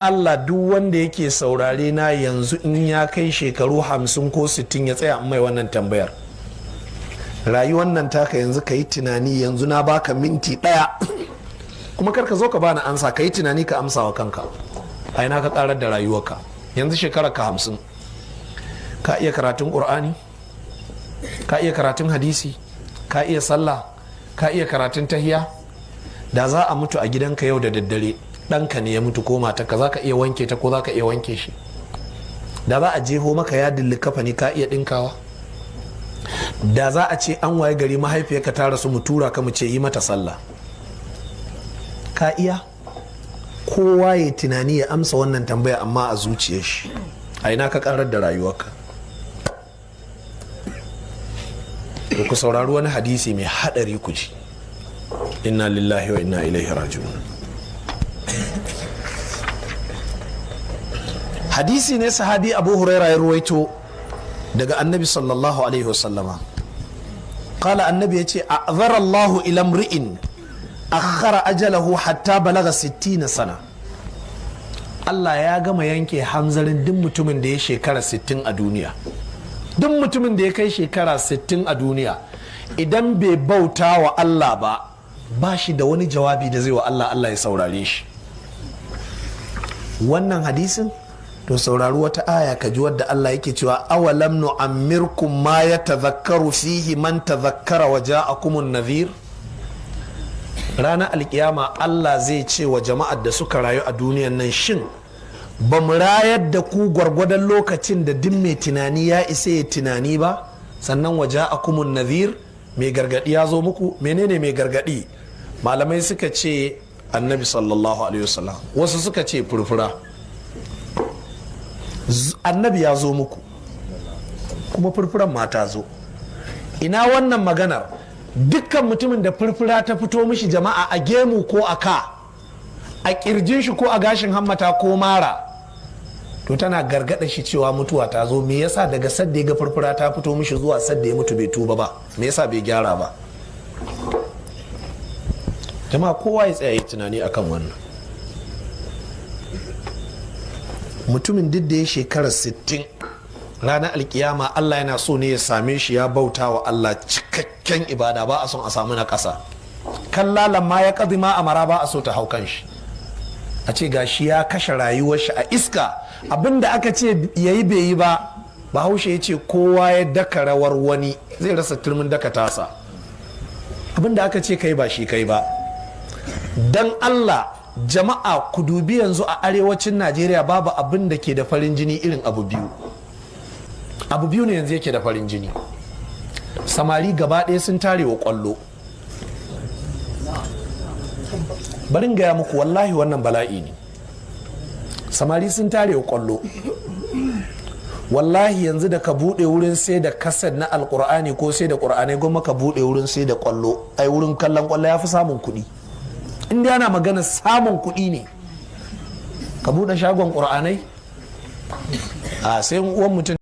Allah duk wanda yake saurare na yanzu in ya kai shekaru 50 ko 60 ya tsaya mai wannan tambayar. Rayuwar nan taka yanzu ka yi tunani, yanzu na baka minti ɗaya kuma karka zo ka bani ansa, ka yi tunani ka amsa wa kanka. A ina ka karar da rayuwarka yanzu shekarar ka 50. Ka iya karatun Qur'ani, ka iya karatun hadisi, ka iya sallah, ka iya karatun tahiya. Da za a mutu a gidanka yau da daddare, ɗanka ne ya mutu ko matarka, za ka iya wanke ta ko za ka iya wanke shi? Da za a jeho maka yadin likafani, ka iya ɗinkawa? Da za a ce an waye gari mahaifiyarka ta rasu, mu tura ka mu ce yi mata sallah, ka iya? Kowa ya tunani ya amsa wannan tambaya, amma a zuciyar shi. A ina ka karar da rayuwarka? Ku saurari wani hadisi mai haɗari ku ji. Inna lillahi wa inna ilaihi raji'un. Hadisi ne sahabi Abu Huraira ya ruwaito daga annabi sallallahu alaihi wasallama. Kala annabi ya ce, a'zara Allahu ila mri'in akhara ajalahu hatta balaga 60 sana. Allah ya gama yanke hanzarin duk mutumin da ya shekara 60 a duniya. Duk mutumin da ya kai shekara 60 a duniya, idan bai bauta wa Allah ba shi da wani jawabi da zai wa Allah, Allah ya saurare shi. Wannan hadisin, to saurari wata aya ka ji wadda Allah yake cewa awalam nu'ammirkum ma yatadhakkaru fihi man tadhakkara wa ja'akumun nadhir. Ranar alkiyama Allah zai ce wa jama'ar da suka rayu a duniyan nan, shin ba mu rayar da ku gwargwadon lokacin da duk mai tunani ya isa ya tunani ba? Sannan wa ja'akumun nadhir, mai gargadi ya zo muku. Menene mai gargadi? Malamai suka ce annabi sallallahu alaihi wasallam, wasu suka ce furfura. Annabi ya zo muku kuma furfuran ma ta zo. Ina wannan maganar? Dukkan mutumin da furfura ta fito mishi jama'a, a gemu ko a ka, a kirjin shi ko a gashin hammata ko mara, to tana gargada shi cewa mutuwa ta zo. Me yasa daga sadda ya ga furfura ta fito mishi zuwa sadda ya mutu bai tuba ba? Me yasa bai gyara ba? Jama'a kowa ya tsaya yi tunani akan wannan. Mutumin duk da ya shekarar 60, ranar alkiyama Allah yana so ne ya same shi ya bauta wa Allah cikakken ibada, ba a son a samu na ƙasa. Kallalan ma ya ƙazi ma amara, ba a so ta hau kan shi. A ce gashi ya kashe rayuwar shi a iska, abinda aka ce ya yi bai yi ba. Bahaushe ya ce kowa ya daka rawar wani zai rasa turmin daka tasa. Abinda aka ce kai ba shi kai ba. Dan Allah jama'a ku dubi yanzu a arewacin Najeriya babu abin da ke da farin jini irin abu biyu. Abu biyu ne yanzu yake da farin jini. Samari gaba ɗaya sun tare wa ƙwallo. Barin gaya muku wallahi wannan bala'i ne. Samari sun tare wa ƙwallo. Wallahi yanzu da ka buɗe wurin sai da kaset na alƙur'ani ko sai da ƙur'anai, goma ka buɗe wurin sai da ƙwallo. Ai wurin kallon ƙwallo ya fi samun kuɗi. Inda yana magana samun kuɗi ne, ka buɗe shagon ƙur'anai a sai uwan mutum